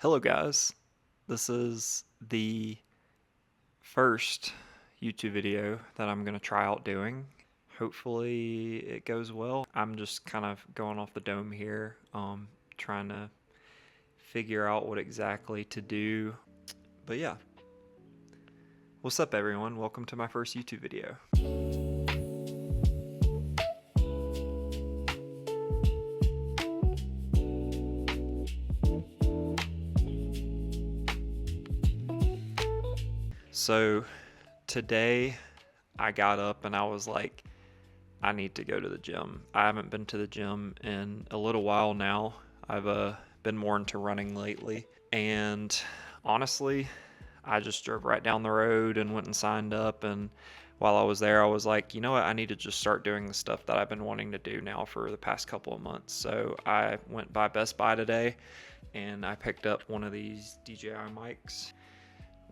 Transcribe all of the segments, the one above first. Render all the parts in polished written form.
Hello guys, this is the first YouTube video that I'm going to try out doing. Hopefully it goes well. I'm just kind of going off the dome here, trying to figure out what exactly to do. But yeah, what's up everyone? Welcome to my first YouTube video. So today I got up and I was like, I need to go to the gym. I haven't been to the gym in a little while now. I've been more into running lately. And honestly, I just drove right down the road and went and signed up. And while I was there, I was like, you know what? I need to just start doing the stuff that I've been wanting to do now for the past couple of months. So I went by Best Buy today and I picked up one of these DJI mics.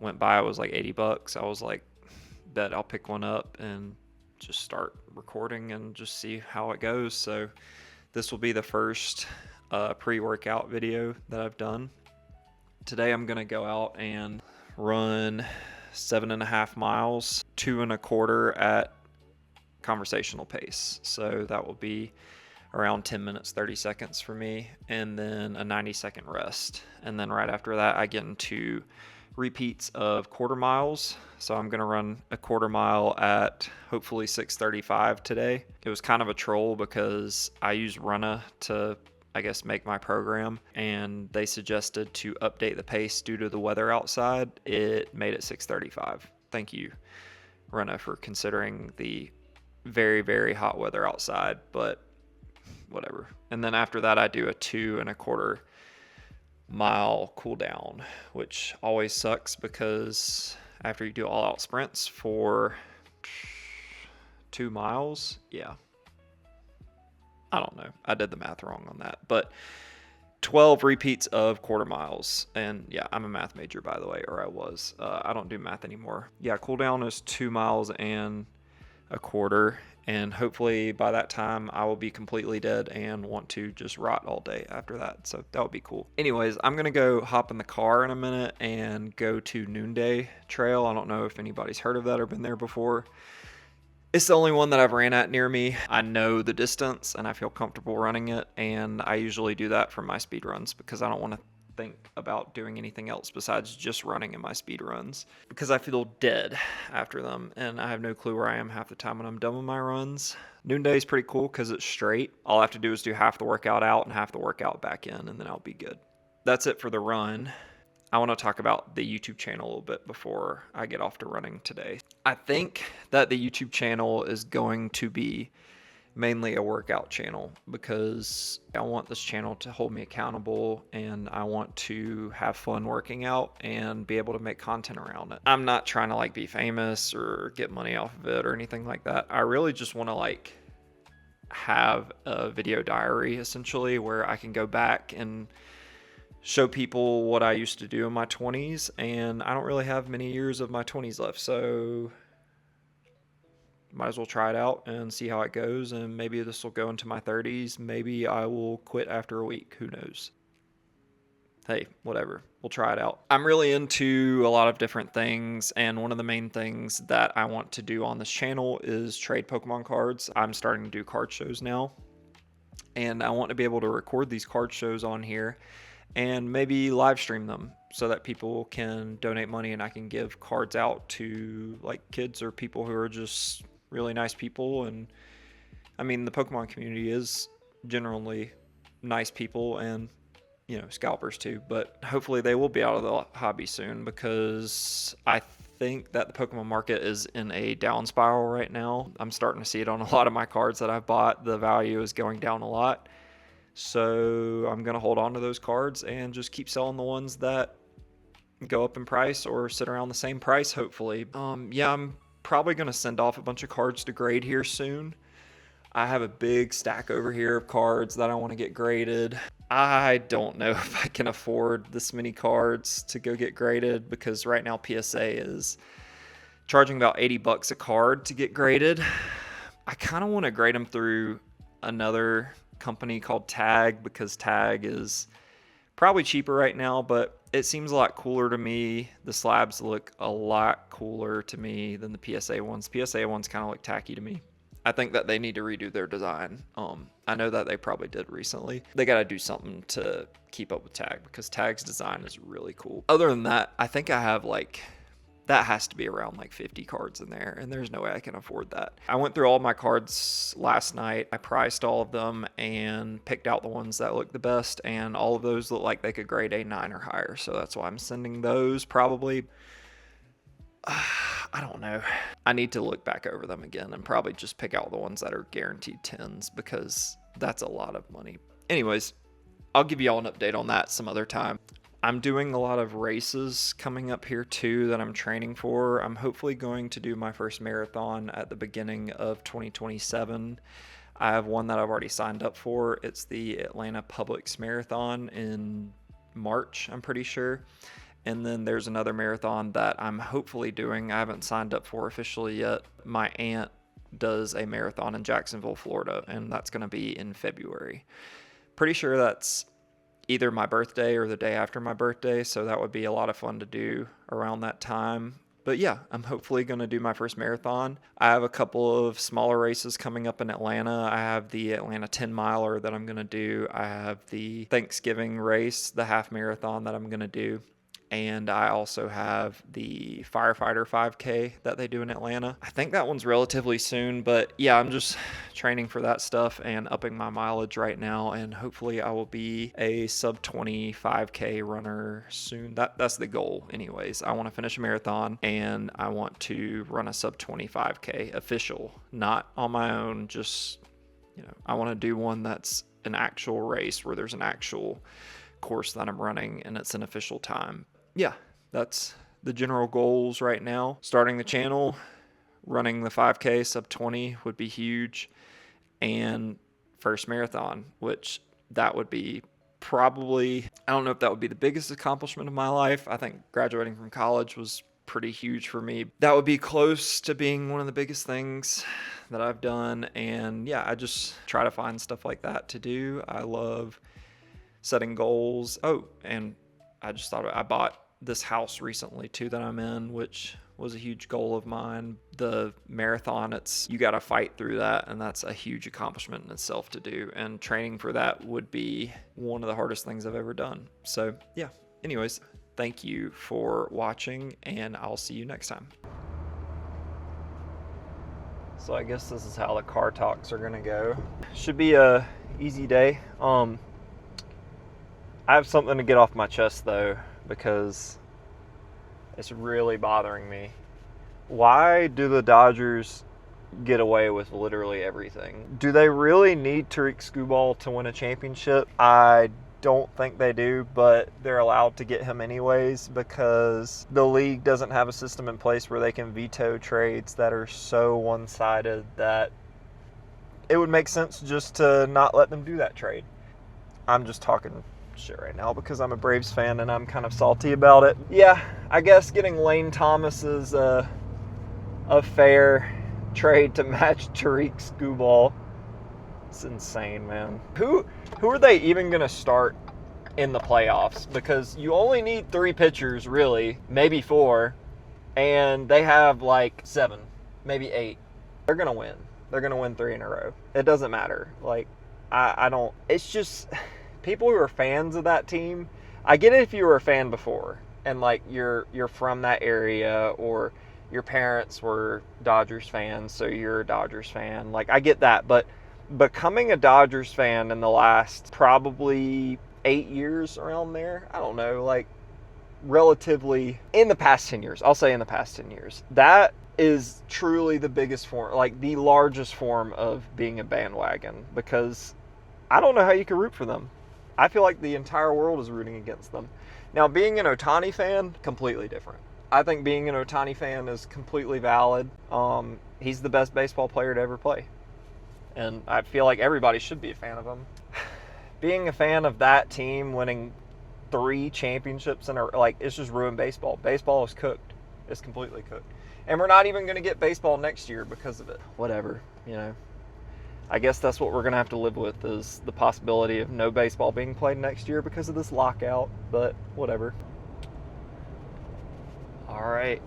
Went by, it was like $80. I was like, bet I'll pick one up and just start recording and just see how it goes. So this will be the first pre-workout video that I've done. Today I'm gonna go out and run 7.5 miles, 2.25 at conversational pace. So that will be around 10 minutes, 30 seconds for me, and then a 90-second rest. And then right after that, I get into repeats of quarter miles. So I'm going to run a quarter mile at hopefully 6:35 today. It was kind of a troll because I use Runna to, I guess, make my program, and they suggested to update the pace due to the weather outside. It made it 6:35. Thank you, Runna, for considering the very, very hot weather outside, but whatever. And then after that, I do a 2.25 mile cool down, which always sucks because after you do all out sprints for 2 miles, yeah, I don't know, I did the math wrong on that, but 12 repeats of quarter miles. And yeah, I'm a math major, by the way, or I was. I don't do math anymore. Yeah, cool down is 2 miles and a quarter, and hopefully by that time I will be completely dead and want to just rot all day after that. So that would be cool. Anyways, I'm gonna go hop in the car in a minute and go to Noonday Trail. I don't know if anybody's heard of that or been there before. It's the only one that I've ran at near me. I know the distance and I feel comfortable running it, and I usually do that for my speed runs because I don't want to think about doing anything else besides just running in my speed runs, because I feel dead after them and I have no clue where I am half the time when I'm done with my runs. Noonday is pretty cool because it's straight. All I have to do is do half the workout out and half the workout back in, and then I'll be good. That's it for the run. I want to talk about the YouTube channel a little bit before I get off to running today. I think that the YouTube channel is going to be mainly a workout channel because I want this channel to hold me accountable, and I want to have fun working out and be able to make content around it. I'm not trying to like be famous or get money off of it or anything like that. I really just want to like have a video diary essentially where I can go back and show people what I used to do in my 20s, and I don't really have many years of my 20s left, so might as well try it out and see how it goes, and maybe this will go into my 30s. Maybe I will quit after a week. Who knows? Hey, whatever. We'll try it out. I'm really into a lot of different things, and one of the main things that I want to do on this channel is trade Pokemon cards. I'm starting to do card shows now, and I want to be able to record these card shows on here and maybe live stream them so that people can donate money and I can give cards out to like kids or people who are just really nice people. And I mean, the Pokemon community is generally nice people, and you know, scalpers too, but hopefully they will be out of the hobby soon because I think that the Pokemon market is in a down spiral right now. I'm starting to see it on a lot of my cards that I've bought. The value is going down a lot. So I'm going to hold on to those cards and just keep selling the ones that go up in price or sit around the same price, hopefully. Yeah, I'm probably going to send off a bunch of cards to grade here soon. I have a big stack over here of cards that I want to get graded. I don't know if I can afford this many cards to go get graded because right now PSA is charging about $80 a card to get graded. I kind of want to grade them through another company called Tag because Tag is Probably cheaper right now, but it seems a lot cooler to me. The slabs look a lot cooler to me than the PSA ones. PSA ones kind of look tacky to me. I think that they need to redo their design. I know that they probably did recently. They got to do something to keep up with Tag, because Tag's design is really cool. Other than that, I think I have like, that has to be around like 50 cards in there, and there's no way I can afford that. I went through all my cards last night. I priced all of them and picked out the ones that look the best, and all of those look like they could grade a 9 or higher. So that's why I'm sending those probably. I don't know. I need to look back over them again and probably just pick out the ones that are guaranteed 10s, because that's a lot of money. Anyways, I'll give you all an update on that some other time. I'm doing a lot of races coming up here too that I'm training for. I'm hopefully going to do my first marathon at the beginning of 2027. I have one that I've already signed up for. It's the Atlanta Publix Marathon in March, I'm pretty sure. And then there's another marathon that I'm hopefully doing. I haven't signed up for officially yet. My aunt does a marathon in Jacksonville, Florida, and that's going to be in February. Pretty sure that's either my birthday or the day after my birthday, so that would be a lot of fun to do around that time. But yeah, I'm hopefully going to do my first marathon. I have a couple of smaller races coming up in Atlanta. I have the Atlanta 10 miler that I'm going to do. I have the Thanksgiving race, the half marathon that I'm going to do. And I also have the firefighter 5K that they do in Atlanta. I think that one's relatively soon, but yeah, I'm just training for that stuff and upping my mileage right now. And hopefully I will be a sub 20 5K runner soon. That's the goal anyways. I want to finish a marathon and I want to run a sub 20 5K official, not on my own. Just, I want to do one that's an actual race where there's an actual course that I'm running and it's an official time. Yeah, that's the general goals right now. Starting the channel, running the 5K sub 20 would be huge, and first marathon, which that would be probably, I don't know if that would be the biggest accomplishment of my life. I think graduating from college was pretty huge for me. That would be close to being one of the biggest things that I've done. And yeah, I just try to find stuff like that to do. I love setting goals. Oh, and I just thought I bought this house recently too that I'm in, which was a huge goal of mine. The marathon, you got to fight through that, and that's a huge accomplishment in itself to do. And training for that would be one of the hardest things I've ever done. So yeah, anyways, thank you for watching, and I'll see you next time. So I guess this is how the car talks are gonna go. Should be a easy day. I have something to get off my chest though, because it's really bothering me. Why do the Dodgers get away with literally everything? Do they really need Tariq Skubal to win a championship? I don't think they do, but they're allowed to get him anyways because the league doesn't have a system in place where they can veto trades that are so one-sided that it would make sense just to not let them do that trade. I'm just talking shit right now because I'm a Braves fan and I'm kind of salty about it. Yeah, I guess getting Lane Thomas is a fair trade to match Tariq Skubal. It's insane, man. Who are they even going to start in the playoffs? Because you only need 3 pitchers, really, maybe 4, and they have like 7, maybe 8. They're going to win. They're going to win 3 in a row. It doesn't matter. Like, I don't, it's just people who are fans of that team. I get it if you were a fan before and like you're from that area, or your parents were Dodgers fans, so you're a Dodgers fan. Like, I get that, but becoming a Dodgers fan in the last probably 8 years, around there, I don't know, like relatively in the past 10 years, I'll say in the past 10 years, that is truly the biggest form, like the largest form of being a bandwagon, because I don't know how you can root for them. I feel like the entire world is rooting against them. Now, being an Ohtani fan, completely different. I think being an Ohtani fan is completely valid. He's the best baseball player to ever play. And I feel like everybody should be a fan of him. Being a fan of that team winning 3 championships it's just ruined baseball. Baseball is cooked. It's completely cooked. And we're not even going to get baseball next year because of it. Whatever, I guess that's what we're going to have to live with, is the possibility of no baseball being played next year because of this lockout, but whatever. All right,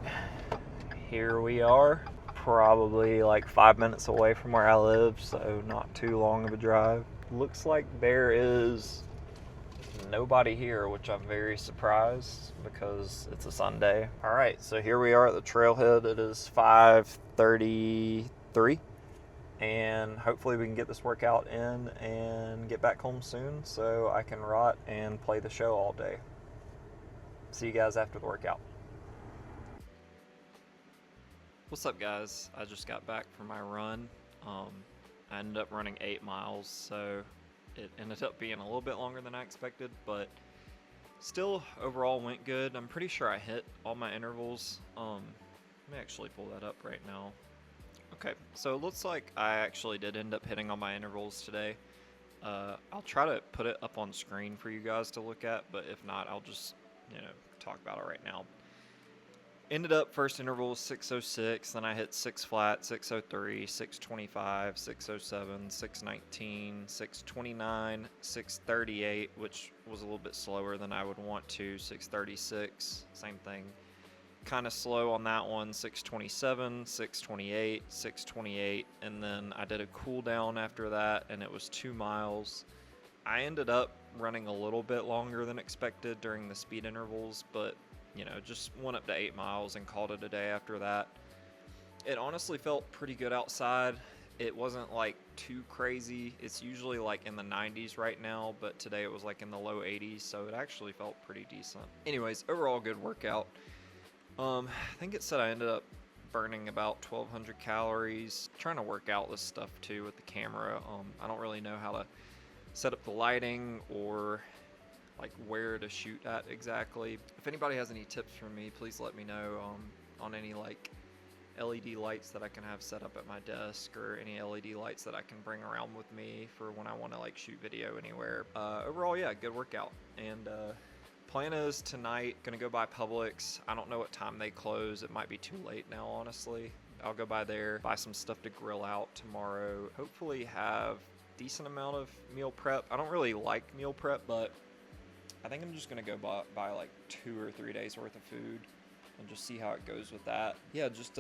here we are, probably like 5 minutes away from where I live, so not too long of a drive. Looks like there is nobody here, which I'm very surprised because it's a Sunday. All right, so here we are at the trailhead. It is 5:33, and hopefully we can get this workout in and get back home soon so I can rot and play the show all day. See you guys after the workout. What's up, guys? I just got back from my run. I ended up running 8 miles, so it ended up being a little bit longer than I expected, but still overall went good. I'm pretty sure I hit all my intervals. Let me actually pull that up right now. Okay, so it looks like I actually did end up hitting all my intervals today. I'll try to put it up on screen for you guys to look at, but if not, I'll just, talk about it right now. Ended up first interval 6:06, then I hit 6 flat, 6:03, 6:25, 6:07, 6:19, 6:29, 6:38, which was a little bit slower than I would want to, 6:36, same thing. Kind of slow on that one, 6:27, 6:28, 6:28, and then I did a cool down after that, and it was 2 miles. I ended up running a little bit longer than expected during the speed intervals, but just went up to 8 miles and called it a day after that. It honestly felt pretty good outside. It wasn't like too crazy. It's usually like in the 90s right now, but today it was like in the low 80s, so it actually felt pretty decent. Anyways, overall good workout. I think it said I ended up burning about 1,200 calories. Trying to work out this stuff too with the camera. I don't really know how to set up the lighting or like where to shoot at exactly. If anybody has any tips for me, please let me know on any like LED lights that I can have set up at my desk, or any LED lights that I can bring around with me for when I want to like shoot video anywhere. Overall, yeah, good workout. And plan is tonight, gonna go by Publix. I don't know what time they close. It might be too late now, honestly. I'll go by there, buy some stuff to grill out tomorrow. Hopefully have decent amount of meal prep. I don't really like meal prep, but I think I'm just gonna go buy like 2 or 3 days worth of food and just see how it goes with that. Yeah, just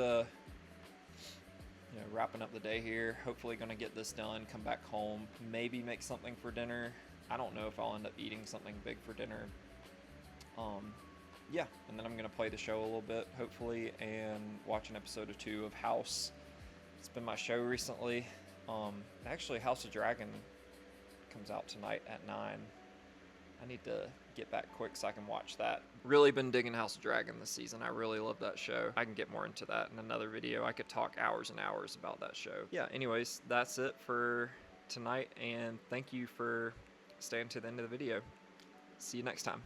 wrapping up the day here. Hopefully gonna get this done, come back home, maybe make something for dinner. I don't know if I'll end up eating something big for dinner. Yeah, and then I'm gonna play the show a little bit, hopefully, and watch an episode or 2 of House. It's been my show recently. Actually, House of Dragon comes out tonight at 9. I need to get back quick so I can watch that. Really been digging House of Dragon this season. I really love that show. I can get more into that in another video. I could talk hours and hours about that show. Yeah, anyways, that's it for tonight, and thank you for staying to the end of the video. See you next time.